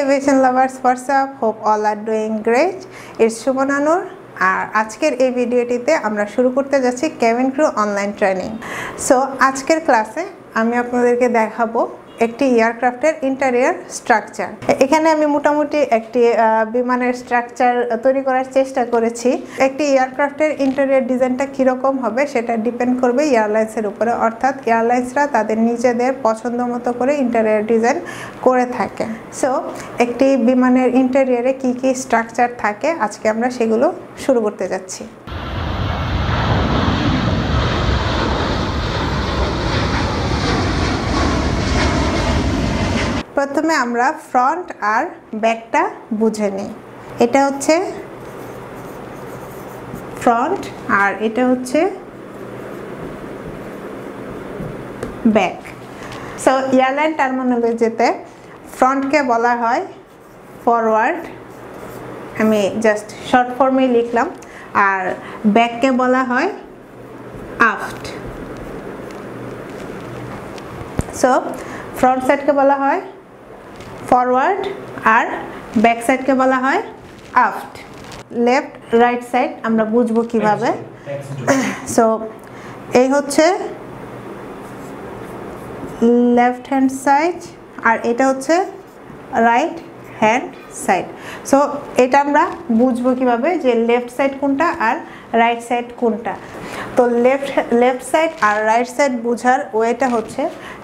aviation lovers, what's up? Hope all are doing great. It's Shubhana Noor. আর আজকের এই ভিডিওটিতে আমরা শুরু করতে যাচ্ছি cabin crew online training. So আজকের ক্লাসে আমি আপনাদেরকে দেখাবো একটি এয়ারক্রাফটের ইন্টেরিয়র স্ট্রাকচার। এখানে আমি মোটামুটি একটি বিমানের স্ট্রাকচার তৈরি করার চেষ্টা করেছি। একটি এয়ারক্রাফটের ইন্টেরিয়র ডিজাইনটা কীরকম হবে সেটা ডিপেন্ড করবে এয়ারলাইন্সের উপরে, অর্থাৎ এয়ারলাইন্সরা তাদের নিজেদের পছন্দ মতো করে ইন্টেরিয়র ডিজাইন করে থাকে। সো একটি বিমানের ইন্টেরিয়রে কী কী স্ট্রাকচার থাকে আজকে আমরা সেগুলো শুরু করতে যাচ্ছি। প্রথমে আমরা ফ্রন্ট আর ব্যাকটা বুঝে নিই। এটা হচ্ছে ফ্রন্ট আর এটা হচ্ছে ব্যাক। সো এয়ারলাইন টার্মিনোলজিতে ফ্রন্টকে বলা হয় ফরওয়ার্ড, আমি জাস্ট শর্ট ফর্মেই লিখলাম, আর ব্যাককে বলা হয় আফট। সো ফ্রন্ট সাইডকে বলা হয় ফরওয়ার্ড আর ব্যাক সাইডকে বলা হয় আফট। লেফট রাইট সাইড আমরা বুঝবো কিভাবে। সো এই হচ্ছে লেফট হ্যান্ড সাইড আর এটা হচ্ছে রাইট হ্যান্ড সাইড। সো এটা আমরা বুঝবো কিভাবে যে লেফট সাইড কোনটা আর রাইট সাইড কোনটা। তো লেফট সাইড আর রাইট সাইড বোঝার ওয়েটা হচ্ছে,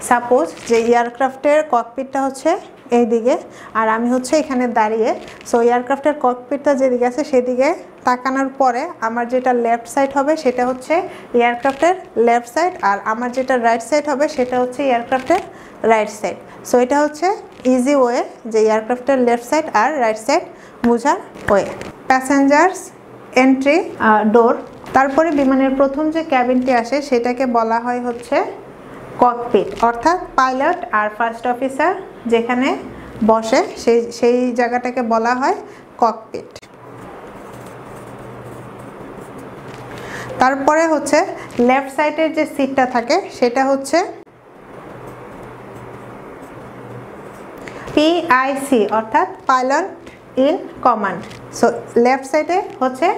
সাপোজ যে এয়ারক্রাফটের ককপিটটা হচ্ছে এই দিকে আর আমি হচ্ছে এখানে দাঁড়িয়ে। সো এয়ারক্রাফটের ককপিটটা যেদিকে আছে সেদিকে তাকানোর পরে আমার যেটা লেফট সাইড হবে সেটা হচ্ছে এয়ারক্রাফটের লেফট সাইড, আর আমার যেটা রাইট সাইড হবে সেটা হচ্ছে এয়ারক্রাফটের রাইট সাইড। সো এটা হচ্ছে ইজি ওয়ে যে এয়ারক্রাফটের লেফট সাইড আর রাইট সাইড বোঝার ওয়ে। প্যাসেঞ্জার্স এন্ট্রি ডোর, তারপরে বিমানের প্রথম যে ক্যাবিনটি আসে সেটাকে বলা হয় হচ্ছে ককপিট, অর্থাৎ পাইলট আর ফার্স্ট অফিসার যেখানে বসে সেই জায়গাটাকে বলা হয় ককপিট। তারপরে হচ্ছে লেফট সাইডের যে সিটটা থাকে সেটা হচ্ছে পিআইসি, অর্থাৎ pilot in command. So left সাইডে হচ্ছে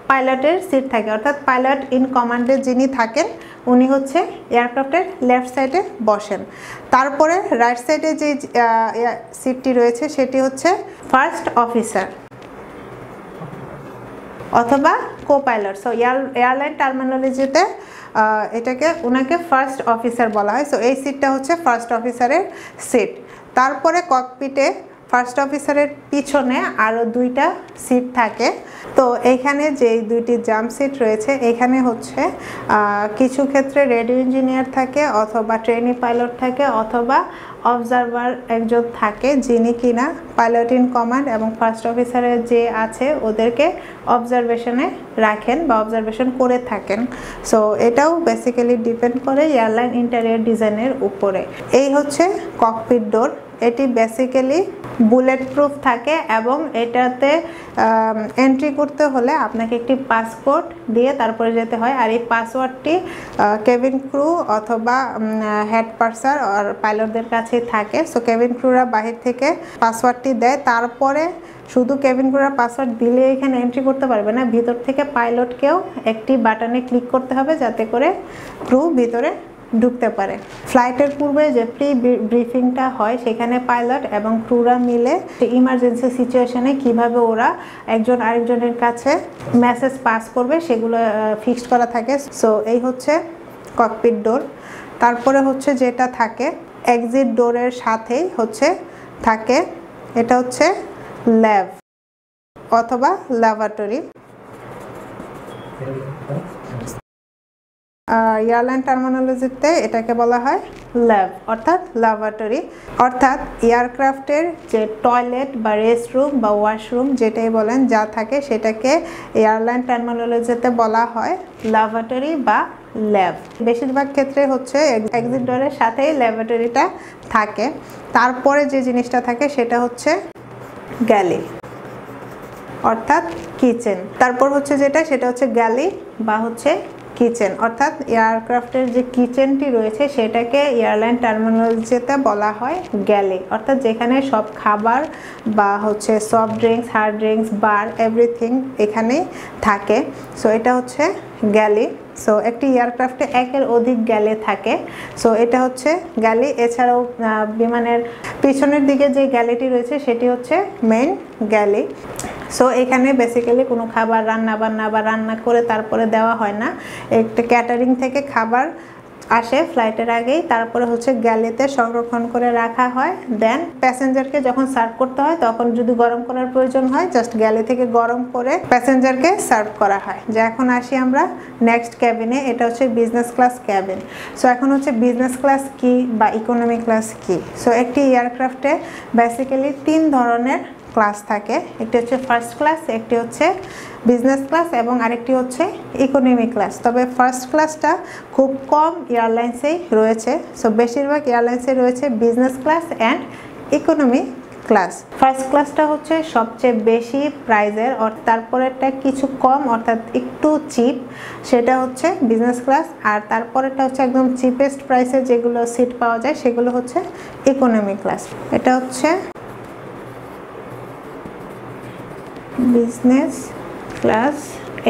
পাইলটের সিট থাকে, অর্থাৎ পাইলট ইন কমান্ডে যিনি থাকেন উনি হচ্ছে এয়ারক্রাফটের লেফট সাইডে বসেন। তারপরে রাইট সাইডে যে সিটটি রয়েছে সেটি হচ্ছে ফার্স্ট অফিসার অথবা কো পাইলট। সো এয়ারলাইন টার্মিনোলজিতে ওনাকে ফার্স্ট অফিসার বলা হয়। সো এই সিটটা হচ্ছে ফার্স্ট অফিসারের সিট। তারপরে ককপিটে ফার্স্ট অফিসারের পিছনে আরও দুইটা সিট থাকে। তো এইখানে যে দুইটি জাম্প সিট রয়েছে এখানে হচ্ছে কিছু ক্ষেত্রে রেডিও ইঞ্জিনিয়ার থাকে অথবা ট্রেনি পাইলট থাকে অথবা অবজারভার একজন থাকে যিনি কিনা পাইলট ইন কমান্ড এবং ফার্স্ট অফিসারের যে আছে ওদেরকে অবজারভেশনে রাখেন বা অবজারভেশন করে থাকেন। সো এটাও বেসিক্যালি ডিপেন্ড করে এয়ারলাইন ইন্টেরিয়র ডিজাইনের উপরে। এই হচ্ছে ককপিট ডোর। এটি বেসিক্যালি বুলেট প্রুফ থাকে এবং এটাতে এন্ট্রি করতে হলে আপনাকে একটি পাসপোর্ট দিয়ে তারপরে যেতে হয়, আর এই পাসওয়ার্ডটি কেবিন ক্রু অথবা হেড পার্সার আর পাইলটদের কাছেই থাকে। সো কেবিন ক্রুরা বাহির থেকে পাসওয়ার্ডটি দেয়, তারপরে শুধু কেবিন ক্রুরা পাসওয়ার্ড দিলে এখানে এন্ট্রি করতে পারবে না, ভিতর থেকে পাইলটকেও একটি বাটনে ক্লিক করতে হবে যাতে করে ক্রু ভিতরে ঢুকতে পারে। ফ্লাইটের পূর্বে যে প্রি ব্রিফিংটা হয় সেখানে পাইলট এবং ক্রুরা মিলে ইমার্জেন্সি সিচুয়েশনে কিভাবে ওরা একজন আরেকজনের কাছে মেসেজ পাস করবে সেগুলো ফিক্সড করা থাকে। সো এই হচ্ছে ককপিট ডোর। তারপরে হচ্ছে যেটা থাকে এক্সিট ডোরের সাথেই হচ্ছে থাকে এটা হচ্ছে ল্যাব অথবা ল্যাবরেটরি। এয়ারলাইন টার্মিনোলজিতে এটাকে বলা হয় ল্যাব অর্থাৎ ল্যাবরেটরি, অর্থাৎ এয়ারক্রাফটের যে টয়লেট বা রেস্টরুম বা ওয়াশরুম যেটাই বলেন যা থাকে সেটাকে এয়ারলাইন টার্মিনোলজিতে বলা হয় ল্যাবরেটরি বা ল্যাব। বেশিরভাগ ক্ষেত্রে হচ্ছে এক্সিট ডোরের সাথেই ল্যাবরেটরিটা থাকে। তারপরে যে জিনিসটা থাকে সেটা হচ্ছে গ্যালি অর্থাৎ কিচেন। তারপর হচ্ছে সেটা হচ্ছে গ্যালি বা হচ্ছে কিচেন, অর্থাৎ এয়ারক্রাফটের যে কিচেনটি রয়েছে সেটাকে এয়ারলাইন টার্মিনোলজিতে বলা হয় গ্যালি, অর্থাৎ যেখানে সব খাবার বা হচ্ছে সফট ড্রিঙ্কস, হার্ড ড্রিঙ্কস, বার এভরিথিং এখানে থাকে। সো এটা হচ্ছে গ্যালি। সো একটি এয়ারক্রাফটে একের অধিক গ্যালি থাকে। সো এটা হচ্ছে গ্যালি। এছাড়াও বিমানের পিছনের দিকে যে গ্যালিটি রয়েছে সেটি হচ্ছে মেইন গ্যালি। সো এখানে বেসিক্যালি কোনো খাবার রান্না করে তারপরে দেওয়া হয় না, একটা ক্যাটারিং থেকে খাবার আসে ফ্লাইটের আগেই, তারপরে হচ্ছে গ্যালিতে সংরক্ষণ করে রাখা হয়। দেন প্যাসেঞ্জারকে যখন সার্ভ করতে হয় তখন যদি গরম করার প্রয়োজন হয় জাস্ট গ্যালি থেকে গরম করে প্যাসেঞ্জারকে সার্ভ করা হয়। যে এখন আসি আমরা নেক্সট ক্যাবিনে, এটা হচ্ছে বিজনেস ক্লাস ক্যাবিন। সো এখন হচ্ছে বিজনেস ক্লাস কি বা ইকোনমি ক্লাস কি। সো একটি এয়ারক্রাফটে বেসিক্যালি 3 ধরনের ক্লাস থাকে, একটি হচ্ছে ফার্স্ট ক্লাস, একটি হচ্ছে বিজনেস ক্লাস এবং আরেকটি হচ্ছে ইকোনমি ক্লাস। তবে ফার্স্ট ক্লাসটা খুব কম এয়ারলাইন্সেই রয়েছে। সো বেশিরভাগ এয়ারলাইন্সে রয়েছে business class and economy class. First ক্লাসটা হচ্ছে সবচেয়ে বেশি প্রাইজের, তারপরেরটা কিছু কম অর্থাৎ একটু চিপ, সেটা হচ্ছে বিজনেস ক্লাস। আর তারপরেরটা হচ্ছে একদম চিপেস্ট প্রাইসে যেগুলো সিট পাওয়া যায় সেগুলো হচ্ছে ইকোনমি ক্লাস। এটা হচ্ছে বিজনেস ক্লাস,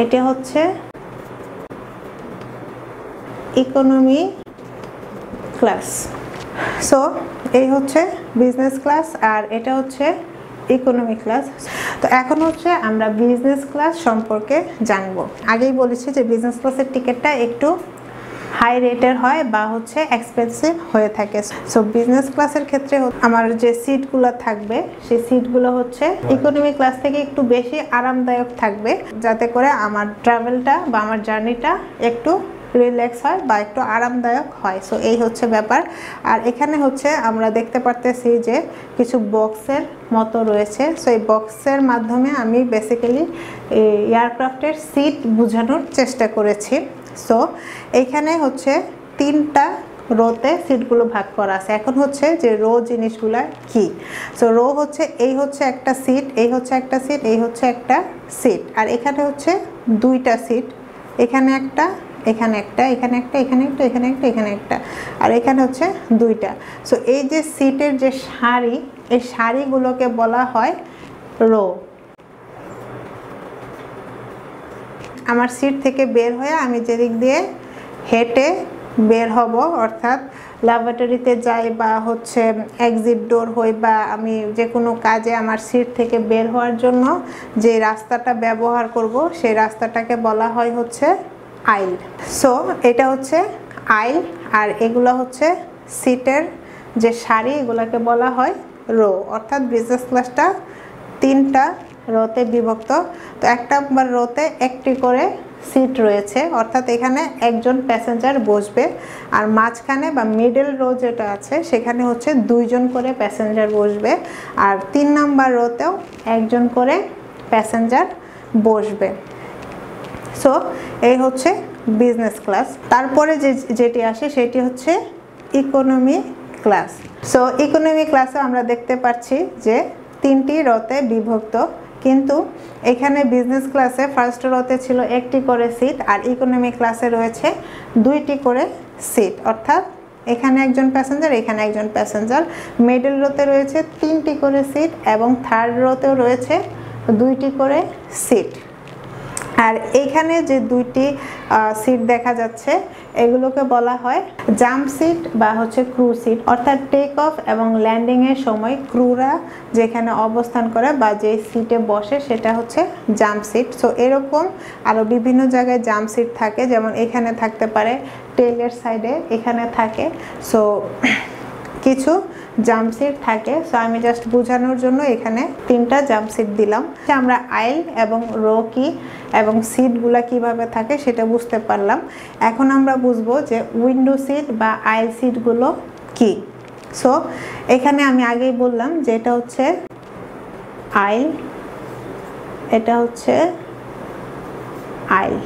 এটা হচ্ছে ইকোনমি ক্লাস। সো এই হচ্ছে বিজনেস ক্লাস আর এটা হচ্ছে ইকোনমি ক্লাস। তো এখন হচ্ছে আমরা বিজনেস ক্লাস সম্পর্কে জানবো। আগেই বলেছি যে বিজনেস ক্লাসের টিকিটটা একটু হাই রেটের হয় বা হচ্ছে এক্সপেন্সিভ হয়ে থাকে। সো বিজনেস ক্লাসের ক্ষেত্রে আমার যে সিটগুলো থাকবে সেই সিটগুলো হচ্ছে ইকোনমি ক্লাস থেকে একটু বেশি আরামদায়ক থাকবে, যাতে করে আমার ট্রাভেলটা বা আমার জার্নিটা একটু রিল্যাক্স হয় বা একটু আরামদায়ক হয়। সো এই হচ্ছে ব্যাপার। আর এখানে হচ্ছে আমরা দেখতে পারতেছি যে কিছু বক্সের মতো রয়েছে। সো এই বক্সের মাধ্যমে আমি বেসিক্যালি এয়ারক্রাফটের সিট বোঝানোর চেষ্টা করেছি। সো এইখানে হচ্ছে 3টা রোতে সিটগুলো ভাগ করা আছে। এখন হচ্ছে যে রো জিনিসগুলো কি। সো রো হচ্ছে এই হচ্ছে একটা সিট, এই হচ্ছে একটা সিট, এই হচ্ছে একটা সিট, আর এখানে হচ্ছে 2টা সিট, এখানে একটা, এখানে একটা, এখানে একটা, এখানে একটা, এখানে একটা, এখানে একটা, আর এখানে হচ্ছে 2টা। সো এই যে সিটের যে সারি, এই সারিগুলোকে বলা হয় রো। আমার সিট থেকে বের হয়ে আমি যেদিক দিয়ে হেঁটে বের হব, অর্থাৎ ল্যাবরেটরিতে যাই বা হচ্ছে এক্সিট ডোর হই বা আমি যে কোনো কাজে আমার সিট থেকে বের হওয়ার জন্য যে রাস্তাটা ব্যবহার করব সেই রাস্তাটাকে বলা হয় হচ্ছে আইল। সো এটা হচ্ছে আইল আর এগুলো হচ্ছে সিটের যে সারি, এগুলোকে বলা হয় রো। অর্থাৎ বিজনেস ক্লাসটা 3টা রোতে বিভক্ত। তো 1 নম্বর রোতে একটি করে সিট রয়েছে, অর্থাৎ এখানে একজন প্যাসেঞ্জার বসবে। আর মাঝখানে বা মিডল রো যেটা আছে সেখানে হচ্ছে 2 জন করে প্যাসেঞ্জার বসবে। আর 3 নম্বর রোতেও 1 জন করে প্যাসেঞ্জার বসবে। সো এই হচ্ছে বিজনেস ক্লাস। তারপরে যেটি আসে সেটি হচ্ছে ইকোনমি ক্লাস। সো ইকোনমি ক্লাসে আমরা দেখতে পাচ্ছি যে 3টি রোতে বিভক্ত, কিন্তু এখানে বিজনেস ক্লাসে ফার্স্ট রোতে ছিল 1টি করে সিট আর ইকোনমি ক্লাসে রয়েছে 2টি করে সিট, অর্থাৎ এখানে একজন প্যাসেঞ্জার, এখানে একজন প্যাসেঞ্জার। মিডল রোতে রয়েছে 3টি করে সিট এবং থার্ড রোতেও রয়েছে 2টি করে সিট। আর এইখানে যে 2টি সিট দেখা যাচ্ছে এগুলোকে বলা হয় জাম্প সিট বা হচ্ছে ক্রু সিট, অর্থাৎ টেক অফ এবং ল্যান্ডিংয়ের সময় ক্রুরা যেখানে অবস্থান করে বা যে সিটে বসে সেটা হচ্ছে জাম্প সিট। সো এরকম আরও বিভিন্ন জায়গায় জাম্প সিট থাকে, যেমন এখানে থাকতে পারে, টেলের সাইডে এখানে থাকে। সো কিছু জাম্প সিট থাকে। সো আমি জাস্ট বোঝানোর জন্য এখানে 3টা জাম্প সিট দিলাম। আমরা আইল এবং রো কি এবং সিটগুলা কিভাবে থাকে সেটা বুঝতে পারলাম। এখন আমরা বুঝবো যে উইন্ডো সিট বা আইল সিটগুলো কি। সো এখানে আমি আগেই বললাম যে এটা হচ্ছে আইল, এটা হচ্ছে আইল,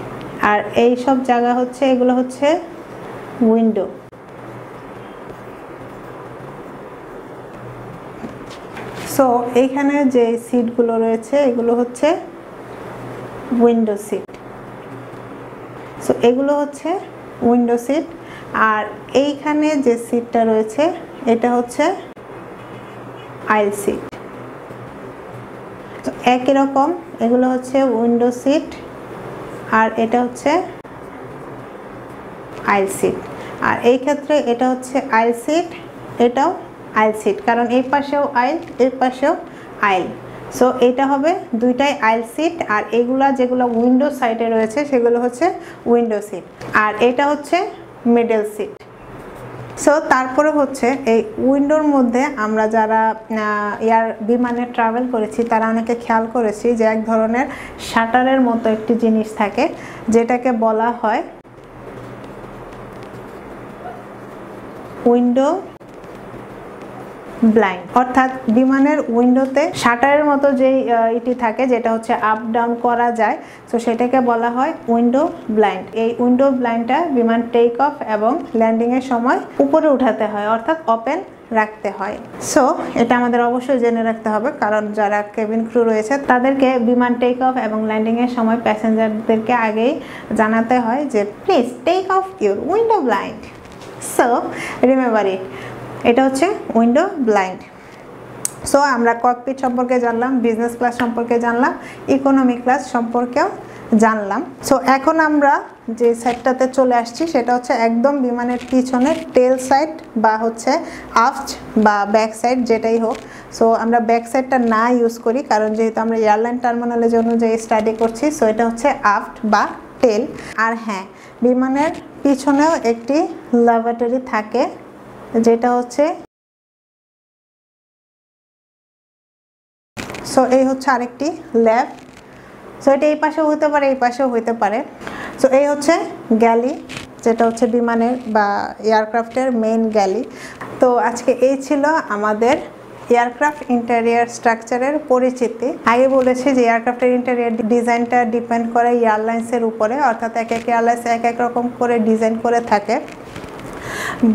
আর এই সব জায়গা হচ্ছে এগুলো হচ্ছে উইন্ডো। সো এইখানে যে সিটগুলো রয়েছে এগুলো হচ্ছে উইন্ডো সিট। সো এগুলো হচ্ছে উইন্ডো সিট। আর এইখানে যে সিটটা রয়েছে এটা হচ্ছে আইল সিট। তো একই রকম এগুলো হচ্ছে উইন্ডো সিট আর এটা হচ্ছে আইল সিট। আর এই ক্ষেত্রে এটা হচ্ছে আইল সিট, এটাও আইল সিট, কারণ এই পাশেও আইল এই পাশেও আইল। সো এটা হবে দুইটাই আইল সিট। আর এগুলা যেগুলো উইন্ডো সাইডে রয়েছে সেগুলো হচ্ছে উইন্ডো সিট। আর এটা হচ্ছে মিডল সিট। সো তারপরে হচ্ছে এই উইন্ডোর মধ্যে আমরা যারা বিমানে ট্রাভেল করেছি তারা অনেকে খেয়াল করেছি যে এক ধরনের শাটারের মতো একটি জিনিস থাকে যেটাকে বলা হয় উইন্ডো ব্লাইন্ড। অর্থাৎ বিমানের উইন্ডোতে শাটারের মতো যেই ইটি থাকে যেটা হচ্ছে আপ ডাউন করা যায়, তো সেটাকে বলা হয় উইন্ডো ব্লাইন্ড। এই উইন্ডো ব্লাইন্ডটা বিমান টেক অফ এবং ল্যান্ডিংয়ের সময় উপরে উঠাতে হয়, অর্থাৎ ওপেন রাখতে হয়। সো এটা আমাদের অবশ্যই জেনে রাখতে হবে, কারণ যারা কেবিন ক্রু রয়েছে তাদেরকে বিমান টেক অফ এবং ল্যান্ডিংয়ের সময় প্যাসেঞ্জারদেরকে আগেই জানাতে হয় যে please take off your window blind. So remember it, এটা হচ্ছে উইন্ডো ব্লাইন্ড। সো আমরা ককপিট সম্পর্কে জানলাম, বিজনেস ক্লাস সম্পর্কে জানলাম, ইকোনমি ক্লাস সম্পর্কেও জানলাম। সো এখন আমরা যে সাইডটাতে চলে আসছি সেটা হচ্ছে একদম বিমানের পিছনে টেল সাইড বা হচ্ছে আফট বা ব্যাক সাইড যেটাই হোক। সো আমরা ব্যাক সাইডটা না ইউজ করি কারণ যেহেতু আমরা এয়ারলাইন টার্মিনোলজি অনুযায়ী স্টাডি করছি, সো এটা হচ্ছে আফট বা টেল। আর হ্যাঁ, বিমানের পিছনেও একটি ল্যাবরেটরি থাকে যেটা হচ্ছে, সো এই হচ্ছে আরেকটি ল্যাব। সো এটা এই পাশেও হতে পারে এই পাশেও হতে পারে। সো এই হচ্ছে গ্যালি, যেটা হচ্ছে বিমানের বা এয়ারক্রাফটের মেইন গ্যালি। তো আজকে এই ছিল আমাদের এয়ারক্রাফট ইন্টেরিয়ার স্ট্রাকচারের পরিচিতি। আগে বলেছি যে এয়ারক্রাফটের ইন্টেরিয়ার ডিজাইনটা ডিপেন্ড করে এয়ারলাইন্সের উপরে, অর্থাৎ এক এক এয়ারলাইন্স এক এক রকম করে ডিজাইন করে থাকে।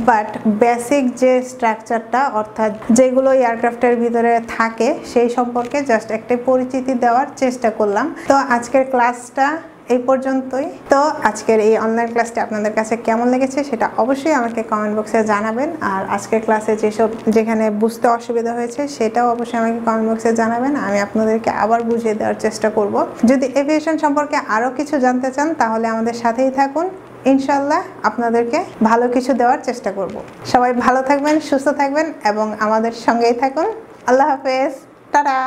বাট বেসিক যে স্ট্রাকচারটা অর্থাৎ যেগুলো এয়ারক্রাফটের ভিতরে থাকে সেই সম্পর্কে জাস্ট একটা পরিচিতি দেওয়ার চেষ্টা করলাম। তো আজকের ক্লাসটা এই পর্যন্তই। তো আজকের এই অনলাইন ক্লাসটি আপনাদের কাছে কেমন লেগেছে সেটা অবশ্যই আমাকে কমেন্ট বক্সে জানাবেন। আর আজকের ক্লাসে যেখানে বুঝতে অসুবিধা হয়েছে সেটাও অবশ্যই আমাকে কমেন্ট বক্সে জানাবেন, আমি আপনাদেরকে আবার বুঝিয়ে দেওয়ার চেষ্টা করব। যদি এভিয়েশন সম্পর্কে আরও কিছু জানতে চান তাহলে আমাদের সাথেই থাকুন, ইনশাল্লাহ আপনাদেরকে ভালো কিছু দেওয়ার চেষ্টা করব। সবাই ভালো থাকবেন, সুস্থ থাকবেন এবং আমাদের সঙ্গেই থাকুন। আল্লাহ হাফেজ, টাটা।